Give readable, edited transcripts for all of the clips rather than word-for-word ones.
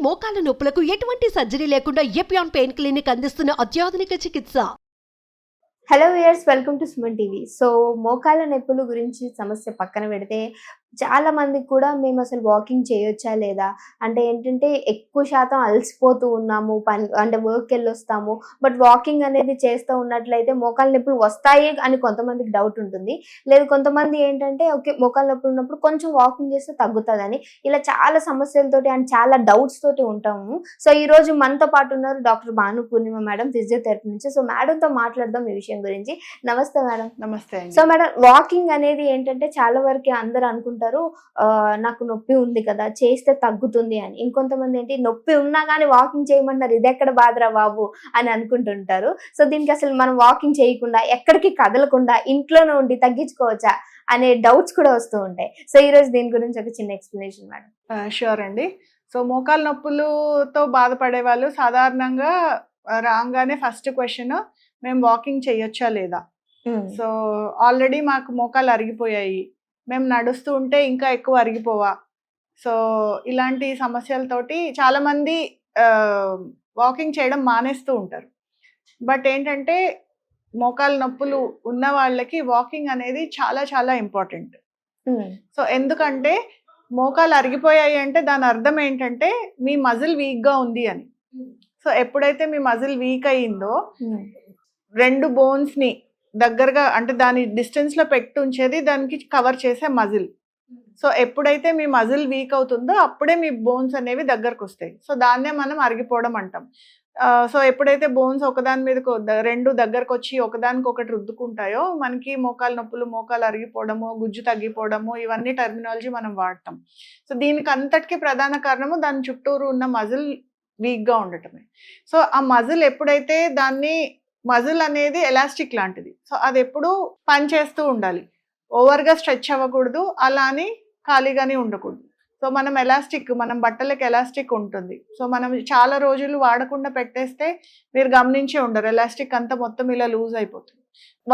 మోకాల నొప్పులకు ఎటువంటి సర్జరీ లేకుండా ఎపియాన్ పెయిన్ క్లినిక్ అందిస్తున్న అత్యాధునిక చికిత్స. Hello viewers, welcome to Suman TV. So మోకాళ్ళ నొప్పుల గురించి సమస్య పక్కన పెడితే చాలా మందికి కూడా మేము అసలు వాకింగ్ చేయొచ్చా లేదా, అంటే ఏంటంటే ఎక్కువ శాతం అలసిపోతూ ఉన్నాము, పని అంటే వర్క్కి వెళ్ళొస్తాము, బట్ వాకింగ్ అనేది చేస్తూ ఉన్నట్లయితే మోకాళ్ళ నొప్పులు వస్తాయి అని కొంతమందికి డౌట్ ఉంటుంది. లేదు కొంతమంది ఏంటంటే ఓకే మోకాళ్ళ నొప్పులు ఉన్నప్పుడు కొంచెం వాకింగ్ చేస్తే తగ్గుతుందని, ఇలా చాలా సమస్యలతోటి అండ్ చాలా డౌట్స్ తోటి ఉంటాము. సో ఈ రోజు మనతో పాటు ఉన్నారు డాక్టర్ భాను పూర్ణిమ మేడం, ఫిజియోథెరపీ నుంచి. సో మేడంతో మాట్లాడదాం ఈ విషయం గురించి. నమస్తే మేడం. నమస్తే. సో మేడం, వాకింగ్ అనేది ఏంటంటే చాలా వరకు అందరూ అనుకుంటారు నాకు నొప్పి ఉంది కదా చేస్తే తగ్గుతుంది అని. ఇంకొంతమంది ఏంటి నొప్పి ఉన్నా కానీ వాకింగ్ చేయమంటారు, ఇది ఎక్కడ బాధరా బాబు అని అనుకుంటుంటారు. సో దీనికి అసలు మనం వాకింగ్ చేయకుండా ఎక్కడికి కదలకుండా ఇంట్లోనే ఉండి తగ్గించుకోవచ్చా అనే డౌట్స్ కూడా వస్తూ ఉంటాయి. సో ఈ రోజు దీని గురించి ఒక చిన్న ఎక్స్ప్లెనేషన్ మేడం. షూర్ అండి. సో మోకాలు నొప్పులతో బాధపడే వాళ్ళు సాధారణంగా రాగానే ఫస్ట్ క్వశ్చన్, మేము వాకింగ్ చేయొచ్చా లేదా. సో ఆల్రెడీ మాకు మోకాలు అరిగిపోయాయి, మేము నడుస్తూ ఉంటే ఇంకా ఎక్కువ అరిగిపోవా. సో ఇలాంటి సమస్యలతోటి చాలామంది వాకింగ్ చేయడం మానేస్తూ ఉంటారు. బట్ ఏంటంటే మోకాలు నొప్పులు ఉన్న వాళ్ళకి వాకింగ్ అనేది చాలా చాలా ఇంపార్టెంట్. సో ఎందుకంటే మోకాలు అరిగిపోయాయి అంటే దాని అర్థం ఏంటంటే మీ మజిల్ వీక్గా ఉంది అని. సో ఎప్పుడైతే మీ మజిల్ వీక్ అయ్యిందో రెండు బోన్స్ని దగ్గరగా, అంటే దాని డిస్టెన్స్లో పెట్టి ఉంచేది దానికి కవర్ చేసే మజిల్. సో ఎప్పుడైతే మీ మజిల్ వీక్ అవుతుందో అప్పుడే మీ బోన్స్ అనేవి దగ్గరకు వస్తాయి. సో దాన్నే మనం అరిగిపోవడం అంటాం. సో ఎప్పుడైతే బోన్స్ ఒకదాని మీద రెండు దగ్గరకు వచ్చి ఒకదానికొకటి రుద్దుకుంటాయో మనకి మోకాలు నొప్పులు, మోకాలు అరిగిపోవడము, గుజ్జు తగ్గిపోవడము, ఇవన్నీ టర్మినాలజీ మనం వాడతాం. సో దీనికి అంతటికీ ప్రధాన కారణము దాని చుట్టూరు ఉన్న మజిల్ వీక్గా ఉండటమే. సో ఆ మజిల్ ఎప్పుడైతే మజిల్ అనేది ఎలాస్టిక్ లాంటిది. సో అది ఎప్పుడు పని చేస్తూ ఉండాలి, ఓవర్గా స్ట్రెచ్ అవ్వకూడదు, అలా అని ఖాళీగానే ఉండకూడదు. సో మనం బట్టలకు ఎలాస్టిక్ ఉంటుంది. సో మనం చాలా రోజులు వాడకుండా పెట్టేస్తే మీరు గమనించే ఉండరు, ఎలాస్టిక్ అంతా మొత్తం ఇలా లూజ్ అయిపోతుంది.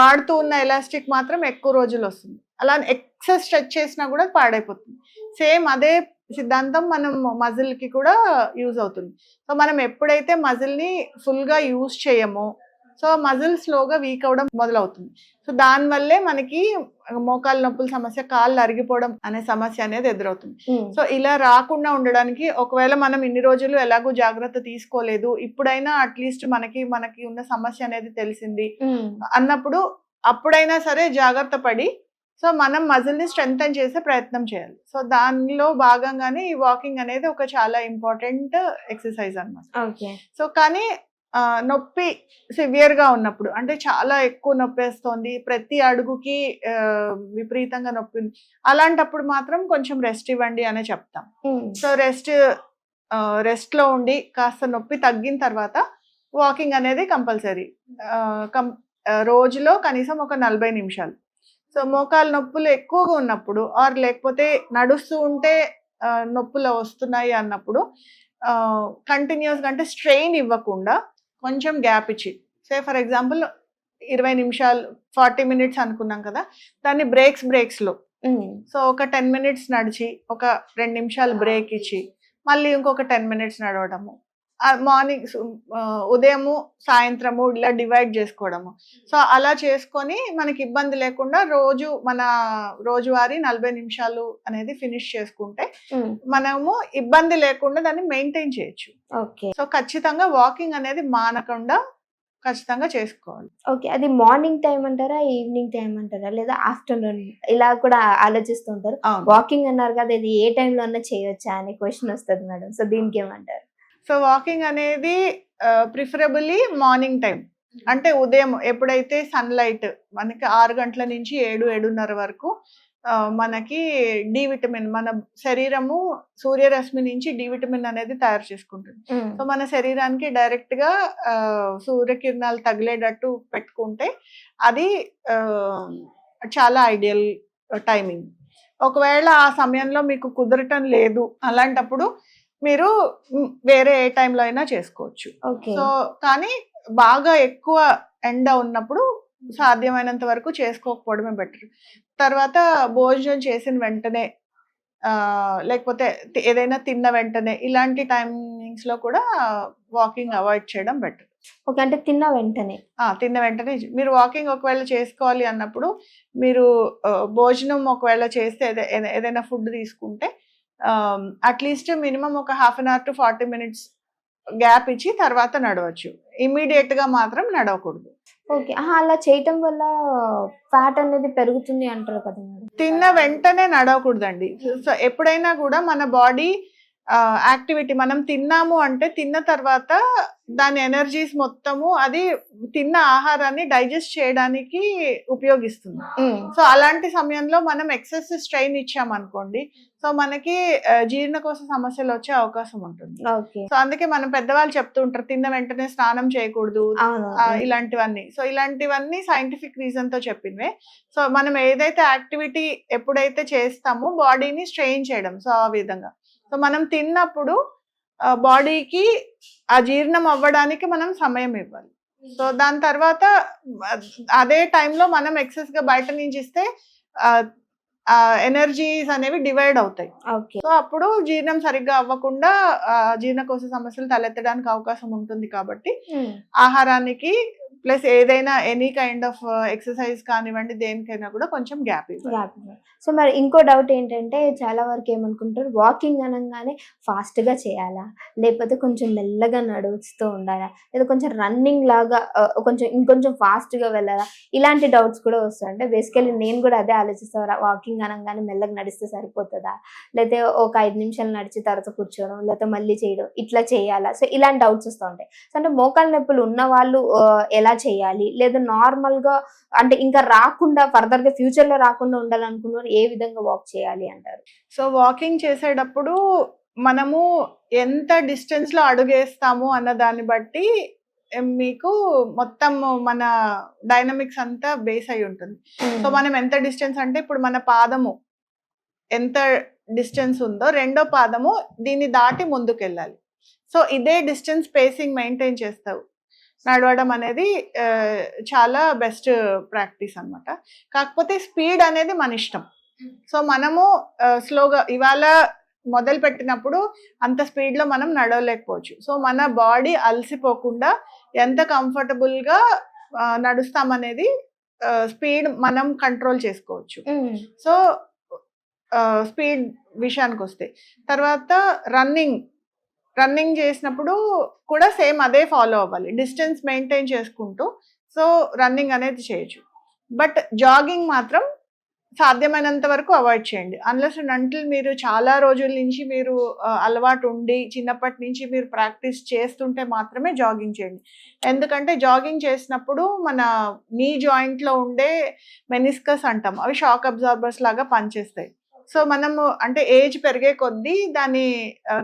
వాడుతూ ఉన్న ఎలాస్టిక్ మాత్రం ఎక్కువ రోజులు వస్తుంది. అలా ఎక్సెస్ స్ట్రెచ్ చేసినా కూడా పాడైపోతుంది. సేమ్ అదే సిద్ధాంతం మనం మజిల్కి కూడా యూజ్ అవుతుంది. సో మనం ఎప్పుడైతే మజిల్ని ఫుల్గా యూజ్ చేయమో సో మజిల్ స్లోగా వీక్ అవడం మొదలవుతుంది. సో దానివల్లే మనకి మోకాలు నొప్పుల సమస్య, కాళ్ళు అరిగిపోవడం అనే సమస్య అనేది ఎదురవుతుంది. సో ఇలా రాకుండా ఉండడానికి ఒకవేళ మనం ఇన్ని రోజులు ఎలాగో జాగ్రత్త తీసుకోలేదు, ఇప్పుడైనా అట్లీస్ట్ మనకి ఉన్న సమస్య అనేది తెలిసింది అన్నప్పుడు అప్పుడైనా సరే జాగ్రత్త పడి సో మనం మజిల్ని స్ట్రెంగ్తన్ చేసే ప్రయత్నం చేయాలి. సో దానిలో భాగంగానే ఈ వాకింగ్ అనేది ఒక చాలా ఇంపార్టెంట్ ఎక్సర్సైజ్ అన్నమాట. సో కానీ నొప్పి సివియర్గా ఉన్నప్పుడు, అంటే చాలా ఎక్కువ నొప్పి వేస్తోంది, ప్రతి అడుగుకి విపరీతంగా నొప్పి, అలాంటప్పుడు మాత్రం కొంచెం రెస్ట్ ఇవ్వండి అనే చెప్తాం. సో రెస్ట్లో ఉండి కాస్త నొప్పి తగ్గిన తర్వాత వాకింగ్ అనేది కంపల్సరీ. రోజులో కనీసం ఒక 40 నిమిషాలు. సో మోకాలు నొప్పులు ఎక్కువగా ఉన్నప్పుడు ఆర్ లేకపోతే నడుస్తూ ఉంటే నొప్పులు వస్తున్నాయి అన్నప్పుడు కంటిన్యూస్గా, అంటే స్ట్రెయిన్ ఇవ్వకుండా కొంచెం గ్యాప్ ఇచ్చి, సే ఫర్ ఎగ్జాంపుల్ 20 నిమిషాలు 40 మినిట్స్ అనుకున్నాం కదా, దాన్ని బ్రేక్స్లో సో ఒక 10 మినిట్స్ నడిచి ఒక 2 నిమిషాలు బ్రేక్ ఇచ్చి మళ్ళీ ఇంకొక 10 మినిట్స్ నడవడము, మార్నింగ్ ఉదయము సాయంత్రము ఇలా డివైడ్ చేసుకోవడము. సో అలా చేసుకొని మనకి ఇబ్బంది లేకుండా మన రోజువారీ 40 నిమిషాలు అనేది ఫినిష్ చేసుకుంటే మనము ఇబ్బంది లేకుండా దాన్ని మెయింటైన్ చేయొచ్చు. సో ఖచ్చితంగా వాకింగ్ అనేది మానకుండా ఖచ్చితంగా చేసుకోవాలి. ఓకే, అది మార్నింగ్ టైం అంటారా, ఈవినింగ్ టైం అంటారా, లేదా ఆఫ్టర్నూన్, ఇలా కూడా ఆలోచిస్తుంటారు. వాకింగ్ అన్నారు కదా, ఇది ఏ టైంలో అన్నా చేయొచ్చా అనే క్వశ్చన్ వస్తుంది మేడం. సో దీనికి ఏమంటారు? సో వాకింగ్ అనేది ప్రిఫరబుల్లీ మార్నింగ్ టైం, అంటే ఉదయం ఎప్పుడైతే సన్లైట్ మనకి 6 గంటల నుంచి 7-7:30 వరకు మనకి డి విటమిన్, మన శరీరము సూర్యరశ్మి నుంచి డి విటమిన్ అనేది తయారు చేసుకుంటుంది. సో మన శరీరానికి డైరెక్ట్గా సూర్యకిరణాలు తగిలేటట్టు పెట్టుకుంటే అది చాలా ఐడియల్ టైమింగ్. ఒకవేళ ఆ సమయంలో మీకు కుదరటం లేదు, అలాంటప్పుడు మీరు వేరే ఏ టైంలో అయినా చేసుకోవచ్చు. సో కానీ బాగా ఎక్కువ ఎండ ఉన్నప్పుడు సాధ్యమైనంత వరకు చేసుకోకపోవడమే బెటర్. తర్వాత భోజనం చేసిన వెంటనే లేకపోతే ఏదైనా తిన్న వెంటనే ఇలాంటి టైమింగ్ టైమింగ్స్ లో కూడా వాకింగ్ అవాయిడ్ చేయడం బెటర్. ఓకే, అంటే తిన్న వెంటనే తిన్న వెంటనే మీరు వాకింగ్ ఒకవేళ చేసుకోవాలి అన్నప్పుడు మీరు భోజనం ఒకవేళ చేస్తే ఏదైనా ఫుడ్ తీసుకుంటే అట్లీస్ట్ మినిమం ఒక 1/2 hour to 40 minutes గ్యాప్ ఇచ్చి తర్వాత నడవచ్చు. ఇమీడియట్ గా మాత్రం నడవకూడదు. ఓకే, అలా చేయటం వల్ల ఫ్యాట్ అనేది పెరుగుతుంది అంటారు కదా మేడం. తిన్న వెంటనే నడవకూడదండి. సో ఎప్పుడైనా కూడా మన బాడీ యాక్టివిటీ, మనం తిన్నాము అంటే తిన్న తర్వాత దాని ఎనర్జీస్ మొత్తము అది తిన్న ఆహారాన్ని డైజెస్ట్ చేయడానికి ఉపయోగిస్తుంది. సో అలాంటి సమయంలో మనం ఎక్సెస్ స్ట్రెయిన్ ఇచ్చామనుకోండి, సో మనకి జీర్ణకోశ సమస్యలు వచ్చే అవకాశం ఉంటుంది. సో అందుకే మనం పెద్దవాళ్ళు చెప్తూ ఉంటారు తిన్న వెంటనే స్నానం చేయకూడదు ఇలాంటివన్నీ. సో ఇలాంటివన్నీ సైంటిఫిక్ రీజన్ తో చెప్పినవే. సో మనం ఏదైతే యాక్టివిటీ ఎప్పుడైతే చేస్తామో బాడీని స్ట్రెయిన్ చేయడం, సో ఆ విధంగా. సో మనం తిన్నప్పుడు బాడీకి ఆ జీర్ణం అవ్వడానికి మనం సమయం ఇవ్వాలి. సో దాని తర్వాత అదే టైంలో మనం ఎక్సెస్ గా బయట నుంచి ఇస్తే ఎనర్జీస్ అనేవి డివైడ్ అవుతాయి. సో అప్పుడు జీర్ణం సరిగ్గా అవ్వకుండా జీర్ణకోశ సమస్యలు తలెత్తడానికి అవకాశం ఉంటుంది. కాబట్టి ఆహారానికి ప్లస్ ఏదైనా ఎనీ కైండ్ ఆఫ్ ఎక్సర్సైజ్ కానివ్వండి దేనికైనా కూడా కొంచెం గ్యాప్ ఇవ్వాలి. సో మరి ఇంకో డౌట్ ఏంటంటే చాలా వరకు ఏమనుకుంటారు, వాకింగ్ అనగానే ఫాస్ట్ గా చేయాలా, లేకపోతే కొంచెం మెల్లగా నడుస్తూ ఉండాలా, లేదా కొంచెం రన్నింగ్ లాగా కొంచెం ఇంకొంచెం ఫాస్ట్ గా వెళ్ళాలా, ఇలాంటి డౌట్స్ కూడా వస్తాయి. అంటే బేసికలీ నేను కూడా అదే ఆలోచిస్తాను, వాకింగ్ అనగానే మెల్లగా నడిస్తే సరిపోతుందా, లేకపోతే ఒక 5 నిమిషాలు నడిచి తర్వాత కూర్చోవడం, లేకపోతే మళ్ళీ చేయడం, ఇట్లా చేయాలా. సో ఇలాంటి డౌట్స్ వస్తూ ఉంటాయి. సో అంటే మోకాలు నొప్పులు ఉన్న వాళ్ళు ఎలా చేయాలి, లేదా నార్మల్ గా అంటే ఇంకా రాకుండా ఫర్దర్ గా ఫ్యూచర్ లో రాకుండా ఉండాలనుకున్నారు ఏ విధంగా వాక్ చేయాలి అంటారు? సో వాకింగ్ చేసేటప్పుడు మనము ఎంత డిస్టెన్స్ లో అడుగేస్తాము అన్న దాన్ని బట్టి మీకు మొత్తం మన డైనమిక్స్ అంతా బేస్ అయి ఉంటుంది. సో మనం ఎంత డిస్టెన్స్ అంటే ఇప్పుడు మన పాదము ఎంత డిస్టెన్స్ ఉందో రెండో పాదము దీన్ని దాటి ముందుకెళ్ళాలి. సో ఇదే డిస్టెన్స్ స్పేసింగ్ మెయింటైన్ చేస్తావు నడవడం అనేది చాలా బెస్ట్ ప్రాక్టీస్ అన్నమాట. కాకపోతే స్పీడ్ అనేది మన ఇష్టం. సో మనము స్లోగా ఇవాళ మొదలు పెట్టినప్పుడు అంత స్పీడ్ లో మనం నడవలేకపోవచ్చు. సో మన బాడీ అలసిపోకుండా ఎంత కంఫర్టబుల్ గా నడుస్తామనేది స్పీడ్ మనం కంట్రోల్ చేసుకోవచ్చు. సో స్పీడ్ విషయానికి వస్తే తర్వాత రన్నింగ్ చేసినప్పుడు కూడా సేమ్ అదే ఫాలో అవ్వాలి, డిస్టెన్స్ మెయింటైన్ చేసుకుంటూ. సో రన్నింగ్ అనేది చేయొచ్చు. బట్ జాగింగ్ మాత్రం సాధ్యమైనంత వరకు అవాయిడ్ చేయండి. అన్లెస్ అండ్ అంటిల్ మీరు చాలా రోజుల నుంచి మీరు అలవాటు ఉండి చిన్నప్పటి నుంచి మీరు ప్రాక్టీస్ చేస్తుంటే మాత్రమే జాగింగ్ చేయండి. ఎందుకంటే జాగింగ్ చేసినప్పుడు మన నీ జాయింట్లో ఉండే మెనిస్కస్ అంటాం, అవి షాక్ అబ్జార్బర్స్ లాగా పనిచేస్తాయి. సో మనము అంటే ఏజ్ పెరిగే కొద్దీ దాని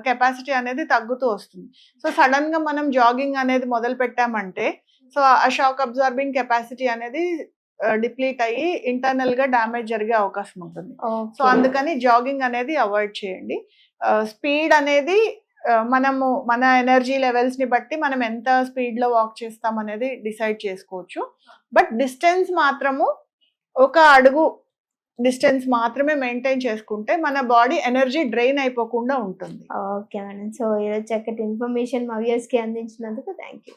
కెపాసిటీ అనేది తగ్గుతూ వస్తుంది. సో సడన్ గా మనం జాగింగ్ అనేది మొదలు పెట్టామంటే సో ఆ షాక్ అబ్జార్బింగ్ కెపాసిటీ అనేది డిప్లీట్ అయ్యి ఇంటర్నల్ గా డ్యామేజ్ జరిగే అవకాశం ఉంటుంది. సో అందుకని జాగింగ్ అనేది అవాయిడ్ చేయండి. స్పీడ్ అనేది మనము మన ఎనర్జీ లెవెల్స్ ని బట్టి మనం ఎంత స్పీడ్ లో వాక్ చేస్తాం అనేది డిసైడ్ చేసుకోవచ్చు. బట్ డిస్టెన్స్ మాత్రము ఒక అడుగు డిస్టెన్స్ మాత్రమే మెయింటైన్ చేసుకుంటే మన బాడీ ఎనర్జీ డ్రైన్ అయిపోకుండా ఉంటుంది. ఓకే మేడం, సో చక్కటి ఇన్ఫర్మేషన్ మా వ్యూయర్స్ కి అందించినందుకు థ్యాంక్ యూ.